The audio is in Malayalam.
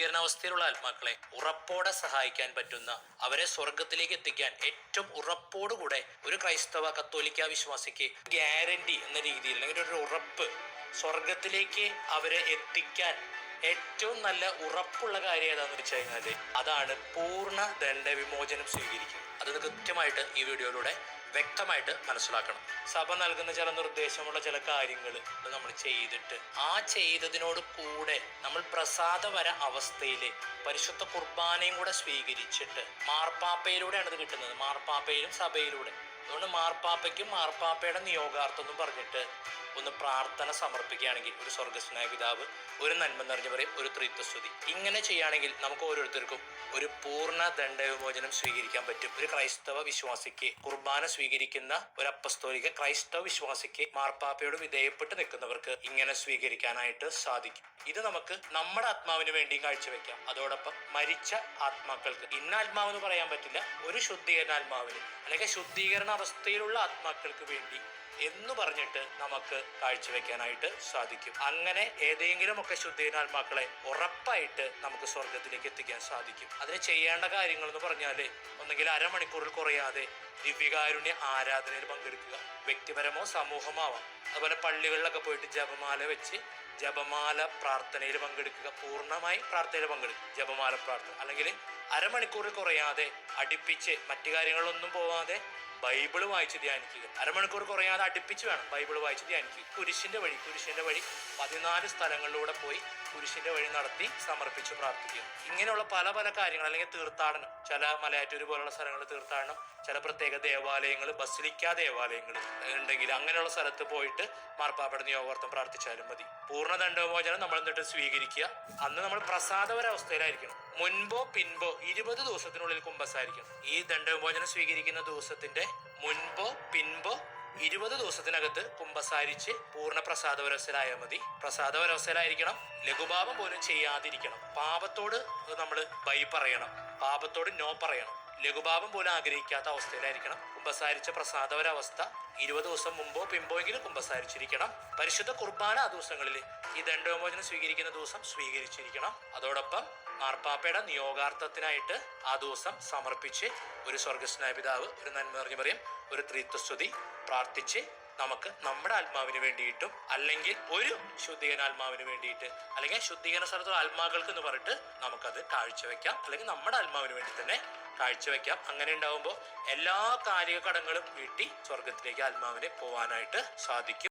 ശുദ്ധീകരണാവസ്ഥയിലുള്ള ആത്മാക്കളെ ഉറപ്പോടെ സഹായിക്കാൻ പറ്റുന്ന, അവരെ സ്വർഗത്തിലേക്ക് എത്തിക്കാൻ ഏറ്റവും ഉറപ്പോടുകൂടെ ഒരു ക്രൈസ്തവ കത്തോലിക്ക വിശ്വാസിക്ക് ഗ്യാരണ്ടി എന്ന രീതിയിൽ, അല്ലെങ്കിൽ ഒരു ഉറപ്പ്, സ്വർഗത്തിലേക്ക് അവരെ എത്തിക്കാൻ ഏറ്റവും നല്ല ഉറപ്പുള്ള കാര്യം ഏതാണെന്ന് വെച്ച് കഴിഞ്ഞാൽ അതാണ് പൂർണ്ണ ദണ്ഡവിമോചനം സ്വീകരിക്കുക. അത് കൃത്യമായിട്ട് ഈ വീഡിയോയിലൂടെ വ്യക്തമായിട്ട് മനസ്സിലാക്കണം. സഭ നൽകുന്ന ചില നിർദ്ദേശമുള്ള ചില കാര്യങ്ങൾ നമ്മൾ ചെയ്തിട്ട് ആ ചെയ്തതിനോട് കൂടെ നമ്മൾ പ്രസാദപര അവസ്ഥയിൽ പരിശുദ്ധ കുർബാനയും കൂടെ സ്വീകരിച്ചിട്ട്, മാർപ്പാപ്പയിലൂടെയാണ് ഇത് കിട്ടുന്നത്, മാർപ്പാപ്പയിലും സഭയിലൂടെ. അതുകൊണ്ട് മാർപ്പാപ്പയ്ക്കും മാർപ്പാപ്പയുടെ നിയോഗാർത്ഥം എന്നും പറഞ്ഞിട്ട് ഒന്ന് പ്രാർത്ഥന സമർപ്പിക്കുകയാണെങ്കിൽ ഒരു സ്വർഗസ്നായ പിതാവ്, ഒരു നന്മ നിറഞ്ഞു പറയും, ഒരു ത്രിത്വസ്തുതി, ഇങ്ങനെ ചെയ്യുകയാണെങ്കിൽ നമുക്ക് ഓരോരുത്തർക്കും ഒരു പൂർണ്ണ ദണ്ഡവിമോചനം സ്വീകരിക്കാൻ പറ്റും. ഒരു ക്രൈസ്തവ വിശ്വാസിക്ക്, കുർബാന സ്വീകരിക്കുന്ന ഒരു അപ്പസ്തോലിക ക്രൈസ്തവ വിശ്വാസിക്ക്, മാർപ്പാപ്പയോട് വിധേയപ്പെട്ട് നിൽക്കുന്നവർക്ക് ഇങ്ങനെ സ്വീകരിക്കാനായിട്ട് സാധിക്കും. ഇത് നമുക്ക് നമ്മുടെ ആത്മാവിന് വേണ്ടിയും കാഴ്ചവെക്കാം. അതോടൊപ്പം മരിച്ച ആത്മാക്കൾക്ക്, ഇന്ന ആത്മാവെന്ന് പറയാൻ പറ്റില്ല, ഒരു ശുദ്ധീകരണാത്മാവിന് അല്ലെങ്കിൽ ശുദ്ധീകരണ അവസ്ഥയിലുള്ള ആത്മാക്കൾക്ക് വേണ്ടി എന്ന് പറഞ്ഞിട്ട് നമുക്ക് കാഴ്ചവെക്കാനായിട്ട് സാധിക്കും. അങ്ങനെ ഏതെങ്കിലും ഒക്കെ ശുദ്ധീകരണാത്മാക്കളെ ഉറപ്പായിട്ട് നമുക്ക് സ്വർഗത്തിലേക്ക് എത്തിക്കാൻ സാധിക്കും. അതിന് ചെയ്യേണ്ട കാര്യങ്ങൾ എന്ന് പറഞ്ഞാൽ, ഒന്നെങ്കിൽ അരമണിക്കൂറിൽ കുറയാതെ ദിവ്യകാരുണ്യ ആരാധനയിൽ പങ്കെടുക്കുക. വ്യക്തിപരമോ സമൂഹമോ ആവാം. അതുപോലെ പള്ളികളിലൊക്കെ പോയിട്ട് ജപമാല വെച്ച് ജപമാല പ്രാർത്ഥനയിൽ പങ്കെടുക്കുക. പൂർണ്ണമായി പ്രാർത്ഥനയിൽ പങ്കെടുക്കുക, ജപമാല പ്രാർത്ഥന. അല്ലെങ്കിൽ അരമണിക്കൂറിൽ കുറയാതെ അടുപ്പിച്ച് മറ്റു കാര്യങ്ങളൊന്നും പോവാതെ ബൈബിള് വായിച്ച് ധ്യാനിക്കുക. അരമണിക്കൂർ കുറയാതെ അടുപ്പിച്ച് വേണം ബൈബിള് വായിച്ച് ധ്യാനിക്കുക. കുരിശിന്റെ വഴി 14 സ്ഥലങ്ങളിലൂടെ പോയി കുരിശിന്റെ വഴി നടത്തി സമർപ്പിച്ച് പ്രാർത്ഥിക്കുക. ഇങ്ങനെയുള്ള പല പല കാര്യങ്ങൾ, അല്ലെങ്കിൽ തീർത്ഥാടനം, ചില മലയാറ്റൂര് പോലുള്ള സ്ഥലങ്ങളിൽ തീർത്ഥാടനം, ചില പ്രത്യേക ദേവാലയങ്ങൾ, ബസിലിക്ക ദേവാലയങ്ങൾ ഉണ്ടെങ്കിൽ അങ്ങനെയുള്ള സ്ഥലത്ത് പോയിട്ട് മാർപ്പാപ്പയുടെ നിയോഗാർത്ഥം പ്രാർത്ഥിച്ചാലും മതി. പൂർണ്ണ ദണ്ഡവിമോചനം നമ്മൾ എന്നിട്ട് സ്വീകരിക്കുക. അന്ന് നമ്മൾ പ്രസാദപര അവസ്ഥയിലായിരിക്കണം. മുൻപോ പിൻപോ 20 ദിവസത്തിനുള്ളിൽ കുമ്പസാരിക്കണം. ഈ ദണ്ഡവിമോചനം സ്വീകരിക്കുന്ന ദിവസത്തിന്റെ മുൻപോ പിൻപോ 20 ദിവസത്തിനകത്ത് കുമ്പസാരിച്ച് പൂർണ്ണ പ്രസാദവരവസ്ഥയിലായാൽ മതി. പ്രസാദവരവസ്ഥയിലായിരിക്കണം. ലഘുപാപം പോലും ചെയ്യാതിരിക്കണം. പാപത്തോട് നമ്മൾ ബൈ പറയണം, പാപത്തോട് നോ പറയണം. ലഘുപാപം പോലും ആഗ്രഹിക്കാത്ത അവസ്ഥയിലായിരിക്കണം. കുമ്പസാരിച്ച പ്രസാദവരവസ്ഥ 20 ദിവസം മുമ്പോ പിമ്പോ എങ്കിലും കുമ്പസാരിച്ചിരിക്കണം. പരിശുദ്ധ കുർബാന ആ ദിവസങ്ങളിൽ, ഈ ദണ്ഡവിമോചനം സ്വീകരിക്കുന്ന ദിവസം സ്വീകരിച്ചിരിക്കണം. അതോടൊപ്പം മാർപ്പാപ്പയുടെ നിയോഗാർത്ഥത്തിനായിട്ട് ആ ദിവസം സമർപ്പിച്ച് ഒരു സ്വർഗസ്നായ പിതാവ്, ഒരു നന്മ നിറഞ്ഞു പറയും, ഒരു ത്രിത്വസ്തുതി പ്രാർത്ഥിച്ച് നമുക്ക് നമ്മുടെ ആത്മാവിന് വേണ്ടിയിട്ടും, അല്ലെങ്കിൽ ഒരു ശുദ്ധീകരണാത്മാവിന് വേണ്ടിയിട്ട്, അല്ലെങ്കിൽ ശുദ്ധീകരണ സ്ഥലത്തുള്ള ആത്മാക്കൾക്ക് എന്ന് പറഞ്ഞിട്ട് നമുക്കത് കാഴ്ചവെക്കാം. അല്ലെങ്കിൽ നമ്മുടെ ആത്മാവിന് വേണ്ടി തന്നെ കാഴ്ചവെക്കാം. അങ്ങനെ ഉണ്ടാകുമ്പോൾ എല്ലാ കാലിക കടങ്ങളും വീട്ടി സ്വർഗത്തിലേക്ക് ആത്മാവിനെ പോകാനായിട്ട് സാധിക്കും.